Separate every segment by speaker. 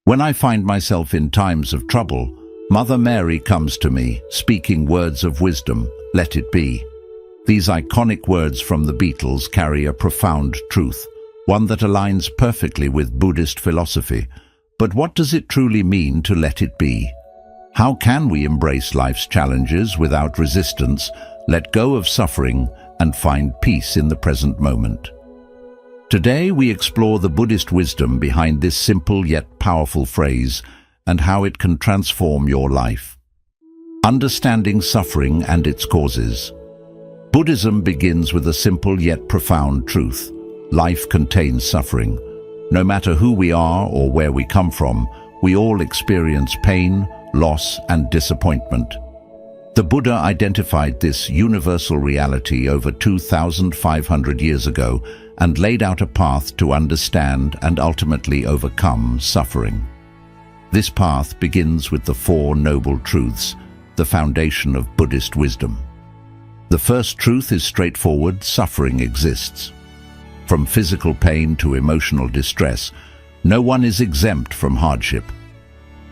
Speaker 1: When I find myself in times of trouble, Mother Mary comes to me, speaking words of wisdom, "Let it be." These iconic words from the Beatles carry a profound truth, one that aligns perfectly with Buddhist philosophy. But what does it truly mean to let it be? How can we embrace life's challenges without resistance, let go of suffering, and find peace in the present moment? Today we explore the Buddhist wisdom behind this simple yet powerful phrase and how it can transform your life. Understanding suffering and its causes. Buddhism begins with a simple yet profound truth. Life contains suffering. No matter who we are or where we come from, we all experience pain, loss, and disappointment. The Buddha identified this universal reality over 2,500 years ago and laid out a path to understand and ultimately overcome suffering. This path begins with the Four Noble Truths, the foundation of Buddhist wisdom. The first truth is straightforward: suffering exists. From physical pain to emotional distress, no one is exempt from hardship.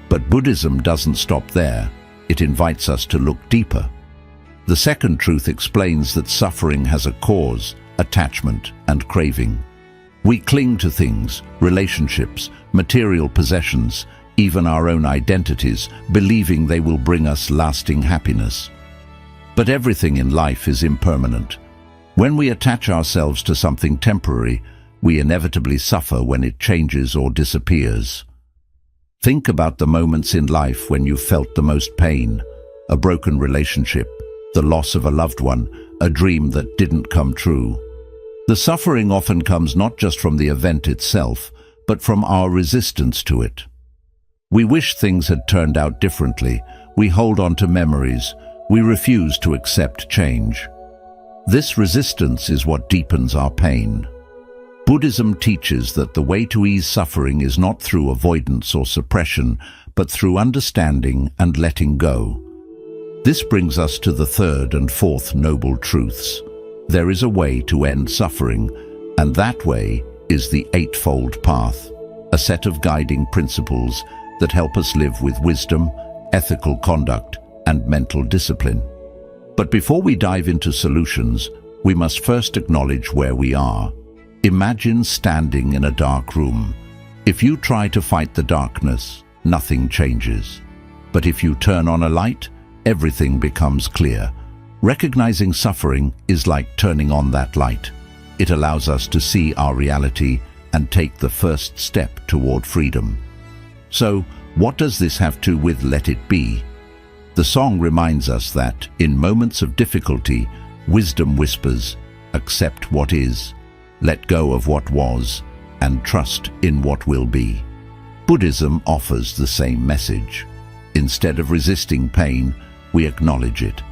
Speaker 1: But Buddhism doesn't stop there. It invites us to look deeper. The second truth explains that suffering has a cause: attachment and craving. We cling to things, relationships, material possessions, even our own identities, believing they will bring us lasting happiness. But everything in life is impermanent. When we attach ourselves to something temporary, we inevitably suffer when it changes or disappears. Think about the moments in life when you felt the most pain: a broken relationship, the loss of a loved one, a dream that didn't come true. The suffering often comes not just from the event itself, but from our resistance to it. We wish things had turned out differently. We hold on to memories. We refuse to accept change. This resistance is what deepens our pain. Buddhism teaches that the way to ease suffering is not through avoidance or suppression, but through understanding and letting go. This brings us to the third and fourth noble truths. There is a way to end suffering, and that way is the Eightfold Path, a set of guiding principles that help us live with wisdom, ethical conduct, and mental discipline. But before we dive into solutions, we must first acknowledge where we are. Imagine standing in a dark room. If you try to fight the darkness, nothing changes. But if you turn on a light, everything becomes clear. Recognizing suffering is like turning on that light. It allows us to see our reality and take the first step toward freedom. So, what does this have to do with Let It Be? The song reminds us that, in moments of difficulty, wisdom whispers, accept what is, let go of what was, and trust in what will be. Buddhism offers the same message. Instead of resisting pain, we acknowledge it.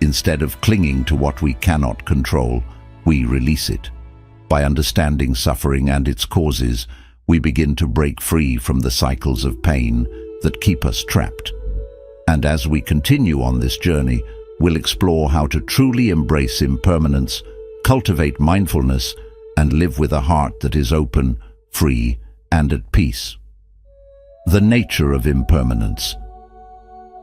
Speaker 1: Instead of clinging to what we cannot control, we release it. By understanding suffering and its causes, we begin to break free from the cycles of pain that keep us trapped. And as we continue on this journey, we'll explore how to truly embrace impermanence, cultivate mindfulness, and live with a heart that is open, free, and at peace. The nature of impermanence.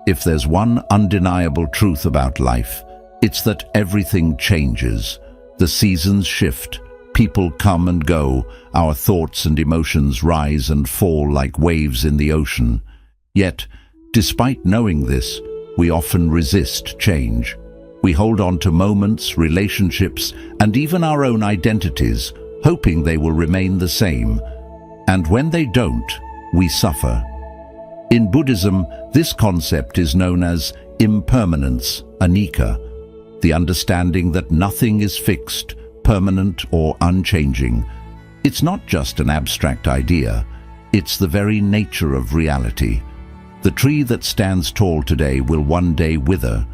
Speaker 1: If there's one undeniable truth about life, it's that everything changes. The seasons shift, people come and go, our thoughts and emotions rise and fall like waves in the ocean. Yet, despite knowing this, we often resist change. We hold on to moments, relationships, and even our own identities, hoping they will remain the same. And when they don't, we suffer. In Buddhism, this concept is known as impermanence, anicca, the understanding that nothing is fixed, permanent, or unchanging. It's not just an abstract idea, it's the very nature of reality. The tree that stands tall today will one day wither.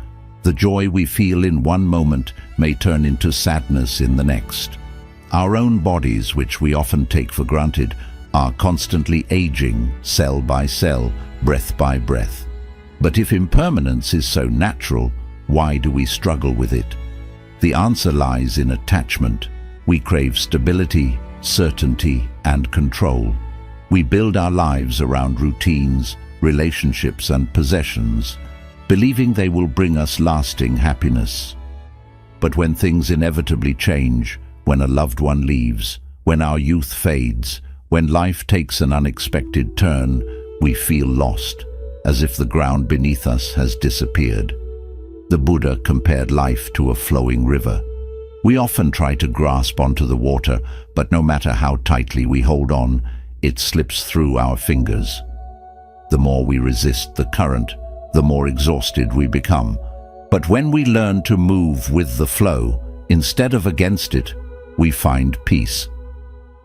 Speaker 1: The joy we feel in one moment may turn into sadness in the next. Our own bodies, which we often take for granted, are constantly aging, cell by cell, breath by breath. But if impermanence is so natural, why do we struggle with it? The answer lies in attachment. We crave stability, certainty, and control. We build our lives around routines, relationships and possessions, believing they will bring us lasting happiness. But when things inevitably change, when a loved one leaves, when our youth fades, when life takes an unexpected turn, we feel lost, as if the ground beneath us has disappeared. The Buddha compared life to a flowing river. We often try to grasp onto the water, but no matter how tightly we hold on, it slips through our fingers. The more we resist the current, the more exhausted we become. But when we learn to move with the flow, instead of against it, we find peace.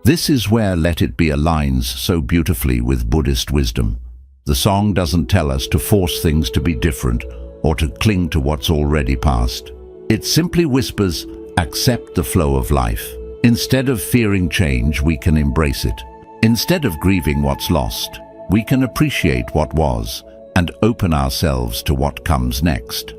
Speaker 1: This is where Let It Be aligns so beautifully with Buddhist wisdom. The song doesn't tell us to force things to be different or to cling to what's already past. It simply whispers, accept the flow of life. Instead of fearing change, we can embrace it. Instead of grieving what's lost, we can appreciate what was and open ourselves to what comes next.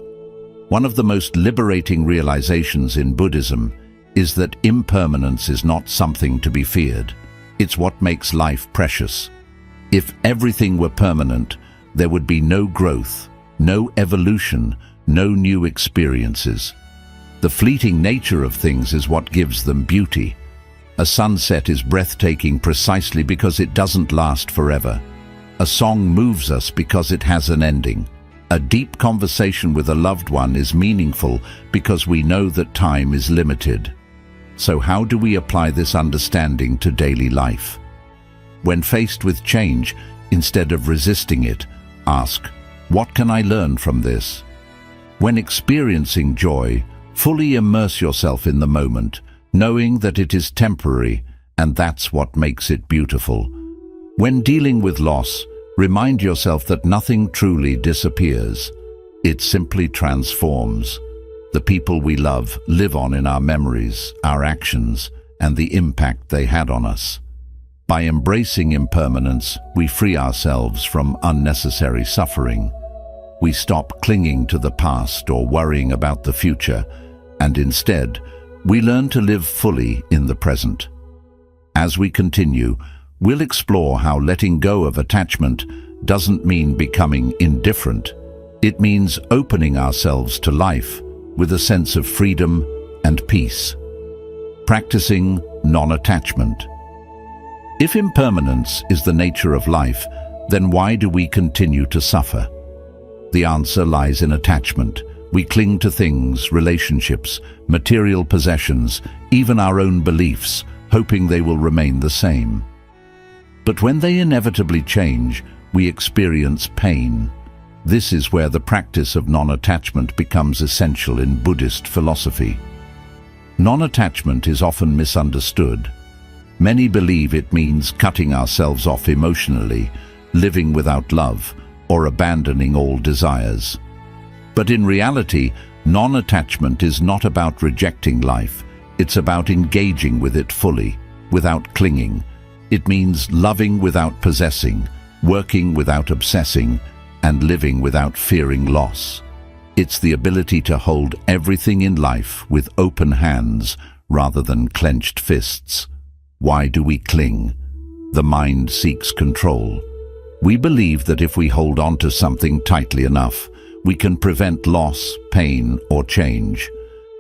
Speaker 1: One of the most liberating realizations in Buddhism is that impermanence is not something to be feared. It's what makes life precious. If everything were permanent, there would be no growth, no evolution, no new experiences. The fleeting nature of things is what gives them beauty. A sunset is breathtaking precisely because it doesn't last forever. A song moves us because it has an ending. A deep conversation with a loved one is meaningful because we know that time is limited. So how do we apply this understanding to daily life? When faced with change, instead of resisting it, ask, what can I learn from this? When experiencing joy, fully immerse yourself in the moment, knowing that it is temporary, and that's what makes it beautiful. When dealing with loss, remind yourself that nothing truly disappears. It simply transforms. The people we love live on in our memories, our actions, and the impact they had on us. By embracing impermanence, we free ourselves from unnecessary suffering. We stop clinging to the past or worrying about the future, and instead, we learn to live fully in the present. As we continue, we'll explore how letting go of attachment doesn't mean becoming indifferent. It means opening ourselves to life with a sense of freedom and peace. Practicing non-attachment. If impermanence is the nature of life, then why do we continue to suffer? The answer lies in attachment. We cling to things, relationships, material possessions, even our own beliefs, hoping they will remain the same. But when they inevitably change, we experience pain. This is where the practice of non-attachment becomes essential in Buddhist philosophy. Non-attachment is often misunderstood. Many believe it means cutting ourselves off emotionally, living without love, or abandoning all desires. But in reality, non-attachment is not about rejecting life. It's about engaging with it fully, without clinging. It means loving without possessing, working without obsessing, and living without fearing loss. It's the ability to hold everything in life with open hands rather than clenched fists. Why do we cling? The mind seeks control. We believe that if we hold on to something tightly enough, we can prevent loss, pain, or change.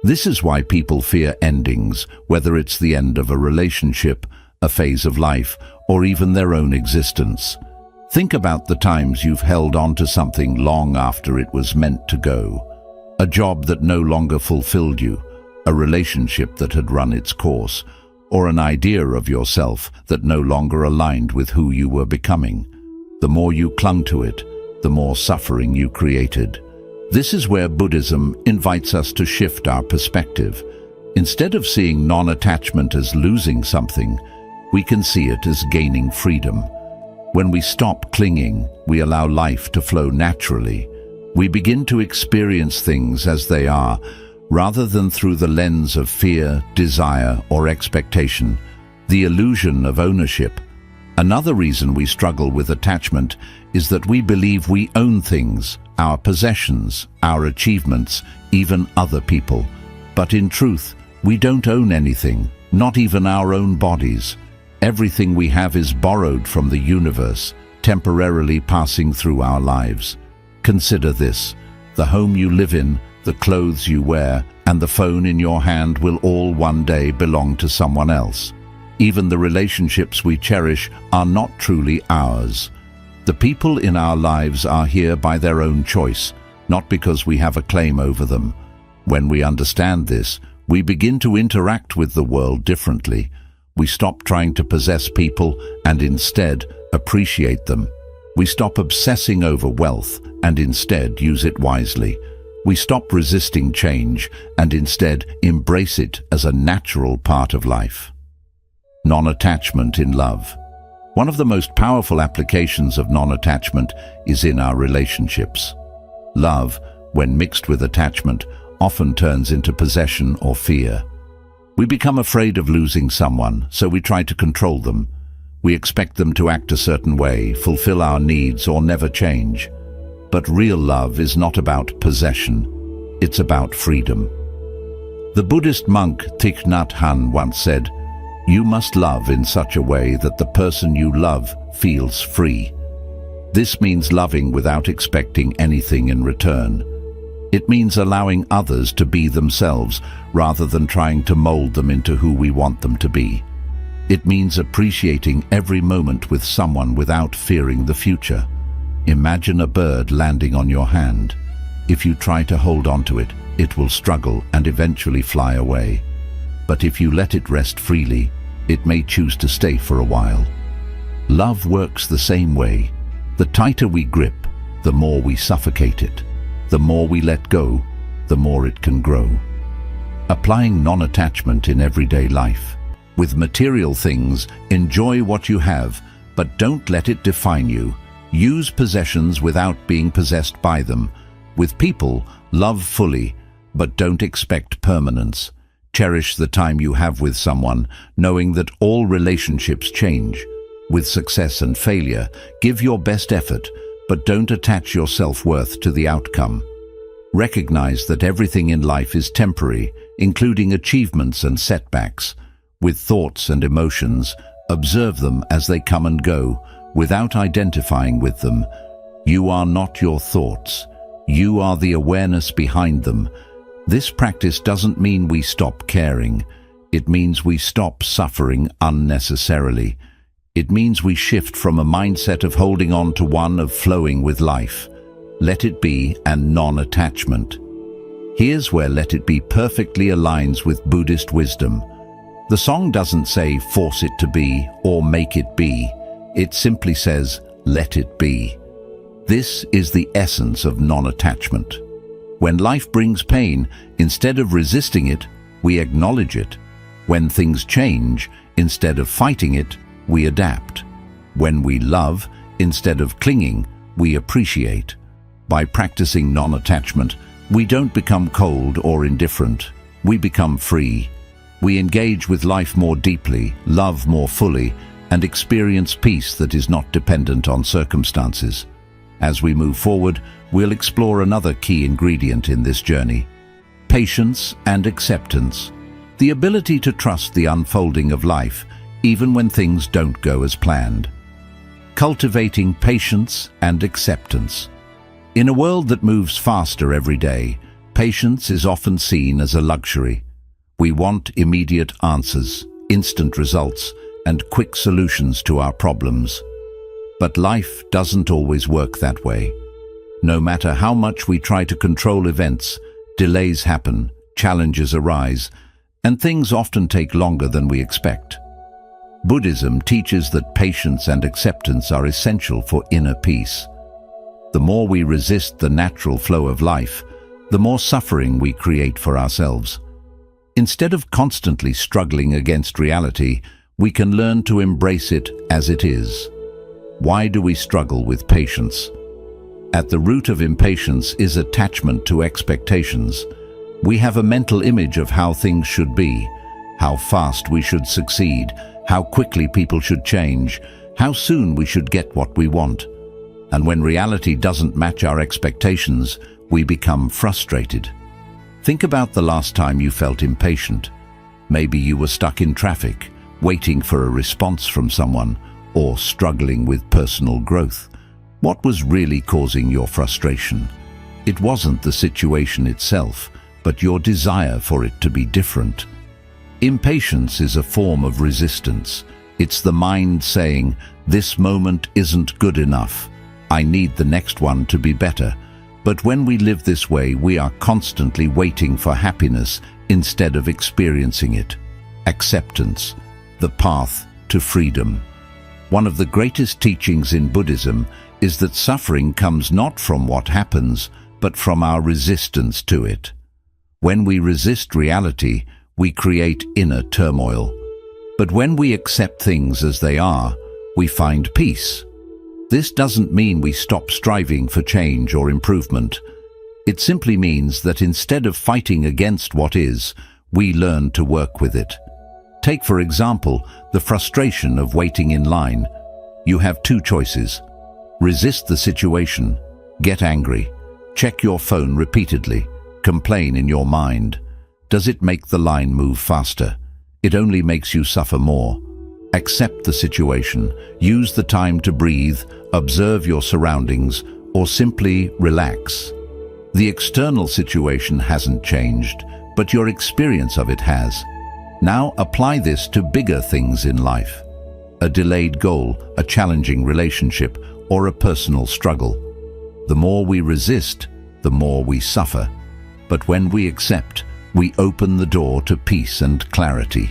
Speaker 1: This is why people fear endings, whether it's the end of a relationship, a phase of life, or even their own existence. Think about the times you've held on to something long after it was meant to go. A job that no longer fulfilled you, a relationship that had run its course, or an idea of yourself that no longer aligned with who you were becoming. The more you clung to it, the more suffering you created. This is where Buddhism invites us to shift our perspective. Instead of seeing non-attachment as losing something, we can see it as gaining freedom. When we stop clinging, we allow life to flow naturally. We begin to experience things as they are, rather than through the lens of fear, desire, or expectation, the illusion of ownership. Another reason we struggle with attachment is that we believe we own things, our possessions, our achievements, even other people. But in truth, we don't own anything, not even our own bodies. Everything we have is borrowed from the universe, temporarily passing through our lives. Consider this: the home you live in, the clothes you wear, and the phone in your hand will all one day belong to someone else. Even the relationships we cherish are not truly ours. The people in our lives are here by their own choice, not because we have a claim over them. When we understand this, we begin to interact with the world differently. We stop trying to possess people and instead appreciate them. We stop obsessing over wealth and instead use it wisely. We stop resisting change and instead embrace it as a natural part of life. Non-attachment in love. One of the most powerful applications of non-attachment is in our relationships. Love, when mixed with attachment, often turns into possession or fear. We become afraid of losing someone, so we try to control them. We expect them to act a certain way, fulfill our needs, or never change. But real love is not about possession. It's about freedom. The Buddhist monk Thich Nhat Hanh once said, "You must love in such a way that the person you love feels free." This means loving without expecting anything in return. It means allowing others to be themselves rather than trying to mold them into who we want them to be. It means appreciating every moment with someone without fearing the future. Imagine a bird landing on your hand. If you try to hold onto it, it will struggle and eventually fly away. But if you let it rest freely, it may choose to stay for a while. Love works the same way. The tighter we grip, the more we suffocate it. The more we let go, the more it can grow. Applying non-attachment in everyday life. With material things, enjoy what you have, but don't let it define you. Use possessions without being possessed by them. With people, love fully, but don't expect permanence. Cherish the time you have with someone, knowing that all relationships change. With success and failure, give your best effort, but don't attach your self-worth to the outcome. Recognize that everything in life is temporary, including achievements and setbacks. With thoughts and emotions, observe them as they come and go, without identifying with them. You are not your thoughts. You are the awareness behind them. This practice doesn't mean we stop caring. It means we stop suffering unnecessarily. It means we shift from a mindset of holding on to one of flowing with life. Let it be and non-attachment. Here's where let it be perfectly aligns with Buddhist wisdom. The song doesn't say force it to be or make it be. It simply says let it be. This is the essence of non-attachment. When life brings pain, instead of resisting it, we acknowledge it. When things change, instead of fighting it, we adapt. When we love, instead of clinging, we appreciate. By practicing non-attachment, we don't become cold or indifferent. We become free. We engage with life more deeply, love more fully, and experience peace that is not dependent on circumstances. As we move forward, we'll explore another key ingredient in this journey: patience and acceptance. The ability to trust the unfolding of life, even when things don't go as planned. Cultivating patience and acceptance. In a world that moves faster every day, patience is often seen as a luxury. We want immediate answers, instant results, and quick solutions to our problems. But life doesn't always work that way. No matter how much we try to control events, delays happen, challenges arise, and things often take longer than we expect. Buddhism teaches that patience and acceptance are essential for inner peace. The more we resist the natural flow of life, the more suffering we create for ourselves. Instead of constantly struggling against reality, we can learn to embrace it as it is. Why do we struggle with patience? At the root of impatience is attachment to expectations. We have a mental image of how things should be, how fast we should succeed, how quickly people should change, how soon we should get what we want. And when reality doesn't match our expectations, we become frustrated. Think about the last time you felt impatient. Maybe you were stuck in traffic, waiting for a response from someone, or struggling with personal growth? What was really causing your frustration? It wasn't the situation itself, but your desire for it to be different. Impatience is a form of resistance. It's the mind saying, "This moment isn't good enough. I need the next one to be better." But when we live this way, we are constantly waiting for happiness instead of experiencing it. Acceptance, the path to freedom. One of the greatest teachings in Buddhism is that suffering comes not from what happens, but from our resistance to it. When we resist reality, we create inner turmoil. But when we accept things as they are, we find peace. This doesn't mean we stop striving for change or improvement. It simply means that instead of fighting against what is, we learn to work with it. Take, for example, the frustration of waiting in line. You have two choices. Resist the situation, get angry, check your phone repeatedly, complain in your mind. Does it make the line move faster? It only makes you suffer more. Accept the situation, use the time to breathe, observe your surroundings, or simply relax. The external situation hasn't changed, but your experience of it has. Now apply this to bigger things in life. A delayed goal, a challenging relationship, or a personal struggle. The more we resist, the more we suffer. But when we accept, we open the door to peace and clarity.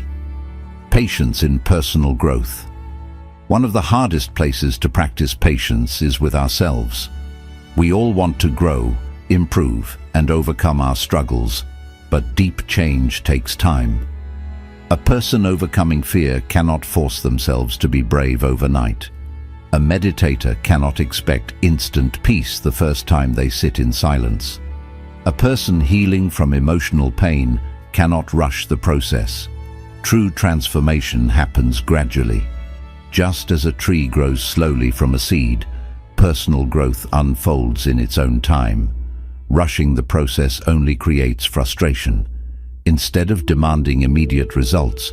Speaker 1: Patience in personal growth. One of the hardest places to practice patience is with ourselves. We all want to grow, improve, and overcome our struggles, but deep change takes time. A person overcoming fear cannot force themselves to be brave overnight. A meditator cannot expect instant peace the first time they sit in silence. A person healing from emotional pain cannot rush the process. True transformation happens gradually. Just as a tree grows slowly from a seed, personal growth unfolds in its own time. Rushing the process only creates frustration. Instead of demanding immediate results,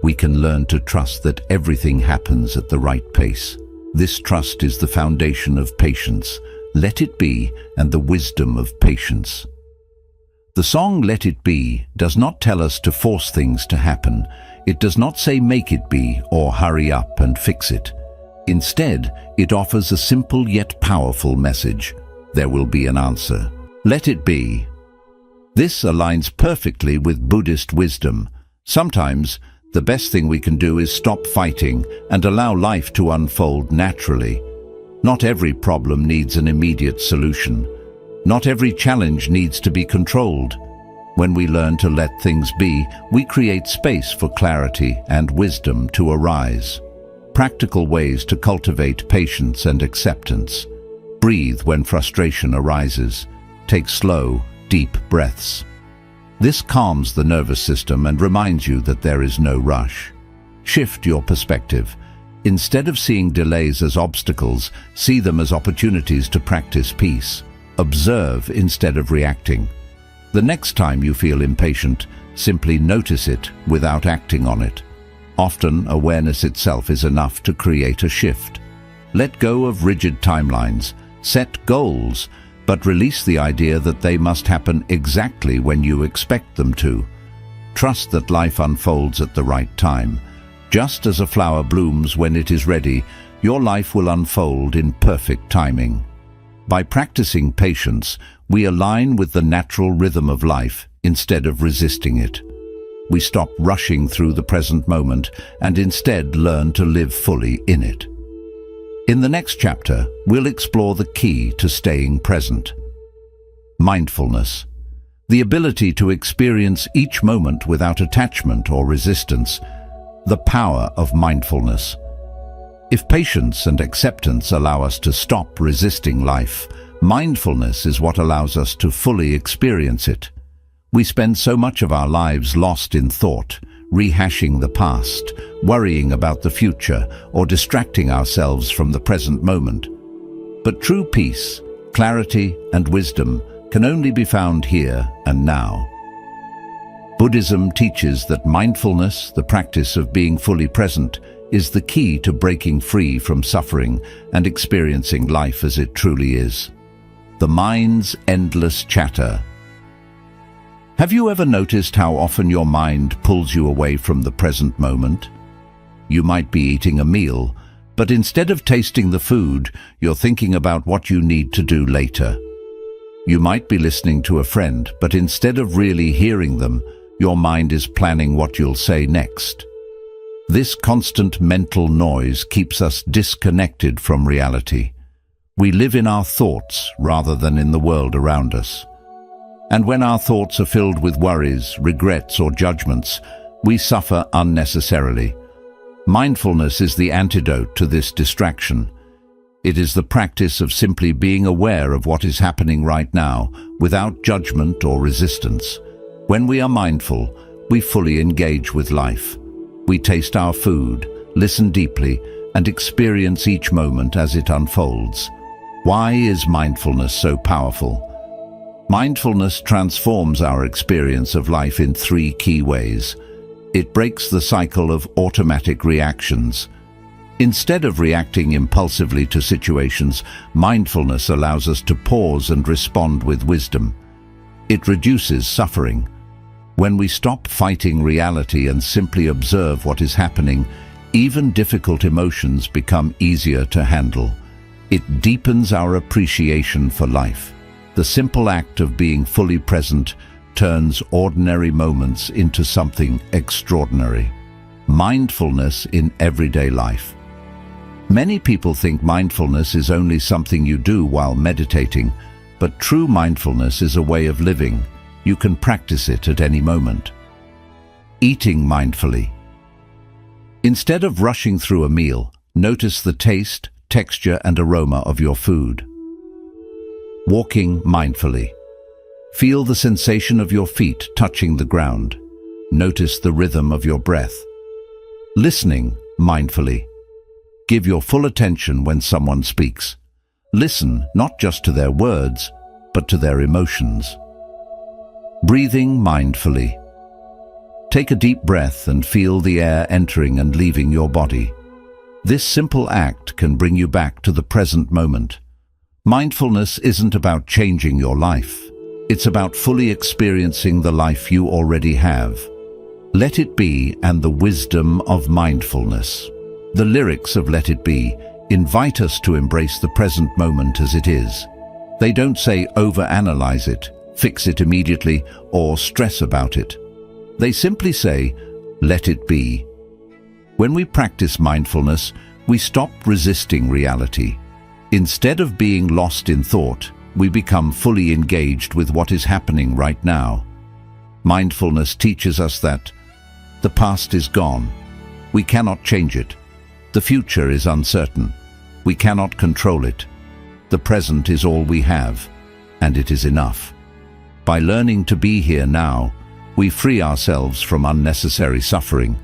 Speaker 1: we can learn to trust that everything happens at the right pace. This trust is the foundation of patience, Let It Be, and the wisdom of patience. The song Let It Be does not tell us to force things to happen. It does not say make it be or hurry up and fix it. Instead, it offers a simple yet powerful message. There will be an answer. Let it be. This aligns perfectly with Buddhist wisdom. Sometimes, the best thing we can do is stop fighting and allow life to unfold naturally. Not every problem needs an immediate solution. Not every challenge needs to be controlled. When we learn to let things be, we create space for clarity and wisdom to arise. Practical ways to cultivate patience and acceptance. Breathe when frustration arises. Take slow, deep breaths. This calms the nervous system and reminds you that there is no rush. Shift your perspective. Instead of seeing delays as obstacles, see them as opportunities to practice peace. Observe instead of reacting. The next time you feel impatient, simply notice it without acting on it. Often, awareness itself is enough to create a shift. Let go of rigid timelines. Set goals, but release the idea that they must happen exactly when you expect them to. Trust that life unfolds at the right time. Just as a flower blooms when it is ready, your life will unfold in perfect timing. By practicing patience, we align with the natural rhythm of life instead of resisting it. We stop rushing through the present moment and instead learn to live fully in it. In the next chapter, we'll explore the key to staying present. Mindfulness. The ability to experience each moment without attachment or resistance. The power of mindfulness. If patience and acceptance allow us to stop resisting life, mindfulness is what allows us to fully experience it. We spend so much of our lives lost in thought, rehashing the past, worrying about the future, or distracting ourselves from the present moment. But true peace, clarity, and wisdom can only be found here and now. Buddhism teaches that mindfulness, the practice of being fully present, is the key to breaking free from suffering and experiencing life as it truly is. The mind's endless chatter. Have you ever noticed how often your mind pulls you away from the present moment? You might be eating a meal, but instead of tasting the food, you're thinking about what you need to do later. You might be listening to a friend, but instead of really hearing them, your mind is planning what you'll say next. This constant mental noise keeps us disconnected from reality. We live in our thoughts rather than in the world around us. And when our thoughts are filled with worries, regrets, or judgments, we suffer unnecessarily. Mindfulness is the antidote to this distraction. It is the practice of simply being aware of what is happening right now, without judgment or resistance. When we are mindful, we fully engage with life. We taste our food, listen deeply, and experience each moment as it unfolds. Why is mindfulness so powerful? Mindfulness transforms our experience of life in three key ways. It breaks the cycle of automatic reactions. Instead of reacting impulsively to situations, mindfulness allows us to pause and respond with wisdom. It reduces suffering. When we stop fighting reality and simply observe what is happening, even difficult emotions become easier to handle. It deepens our appreciation for life. The simple act of being fully present turns ordinary moments into something extraordinary. Mindfulness in everyday life. Many people think mindfulness is only something you do while meditating, but true mindfulness is a way of living. You can practice it at any moment. Eating mindfully. Instead of rushing through a meal, notice the taste, texture, and aroma of your food. Walking mindfully. Feel the sensation of your feet touching the ground. Notice the rhythm of your breath. Listening mindfully. Give your full attention when someone speaks. Listen not just to their words, but to their emotions. Breathing mindfully. Take a deep breath and feel the air entering and leaving your body. This simple act can bring you back to the present moment. Mindfulness isn't about changing your life. It's about fully experiencing the life you already have. Let It Be and the wisdom of mindfulness. The lyrics of Let It Be invite us to embrace the present moment as it is. They don't say overanalyze it, fix it immediately, or stress about it. They simply say, let it be. When we practice mindfulness, we stop resisting reality. Instead of being lost in thought, we become fully engaged with what is happening right now. Mindfulness teaches us that the past is gone. We cannot change it. The future is uncertain. We cannot control it. The present is all we have, and it is enough. By learning to be here now, we free ourselves from unnecessary suffering.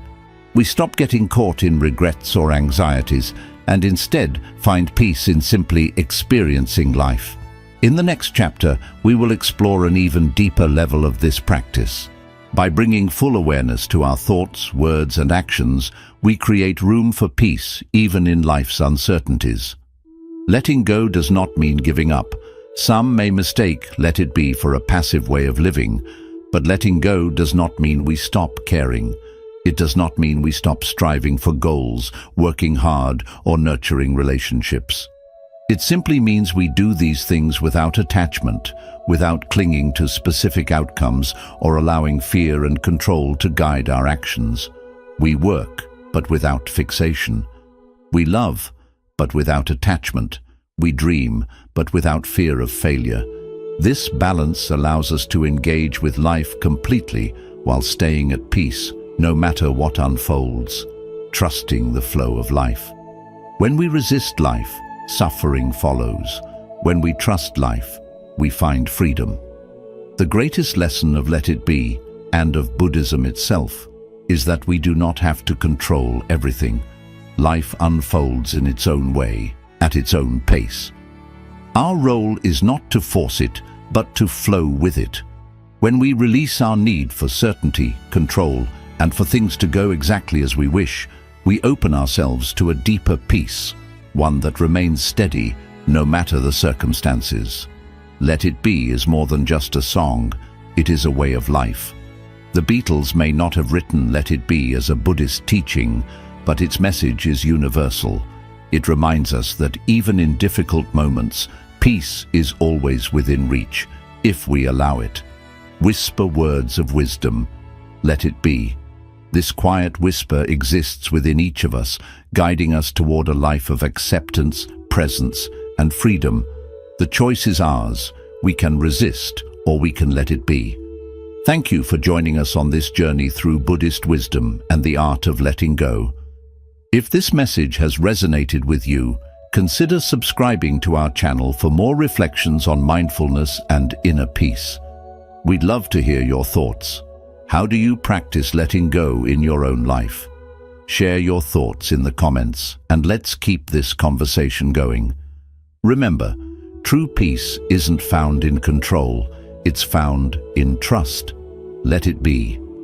Speaker 1: We stop getting caught in regrets or anxieties and instead find peace in simply experiencing life. In the next chapter, we will explore an even deeper level of this practice. By bringing full awareness to our thoughts, words, and actions, we create room for peace even in life's uncertainties. Letting go does not mean giving up. Some may mistake let it be for a passive way of living, but letting go does not mean we stop caring. It does not mean we stop striving for goals, working hard, or nurturing relationships. It simply means we do these things without attachment, without clinging to specific outcomes or allowing fear and control to guide our actions. We work, but without fixation. We love, but without attachment. We dream, but without fear of failure. This balance allows us to engage with life completely while staying at peace, no matter what unfolds, trusting the flow of life. When we resist life, suffering follows. When we trust life, we find freedom. The greatest lesson of Let It Be, and of Buddhism itself, is that we do not have to control everything. Life unfolds in its own way, at its own pace. Our role is not to force it, but to flow with it. When we release our need for certainty, control, and for things to go exactly as we wish, we open ourselves to a deeper peace, one that remains steady no matter the circumstances. Let It Be is more than just a song, it is a way of life. The Beatles may not have written Let It Be as a Buddhist teaching, but its message is universal. It reminds us that even in difficult moments, peace is always within reach, if we allow it. Whisper words of wisdom. Let it be. This quiet whisper exists within each of us, guiding us toward a life of acceptance, presence, and freedom. The choice is ours. We can resist, or we can let it be. Thank you for joining us on this journey through Buddhist wisdom and the art of letting go. If this message has resonated with you, consider subscribing to our channel for more reflections on mindfulness and inner peace. We'd love to hear your thoughts. How do you practice letting go in your own life? Share your thoughts in the comments, and let's keep this conversation going. Remember, true peace isn't found in control, it's found in trust. Let it be.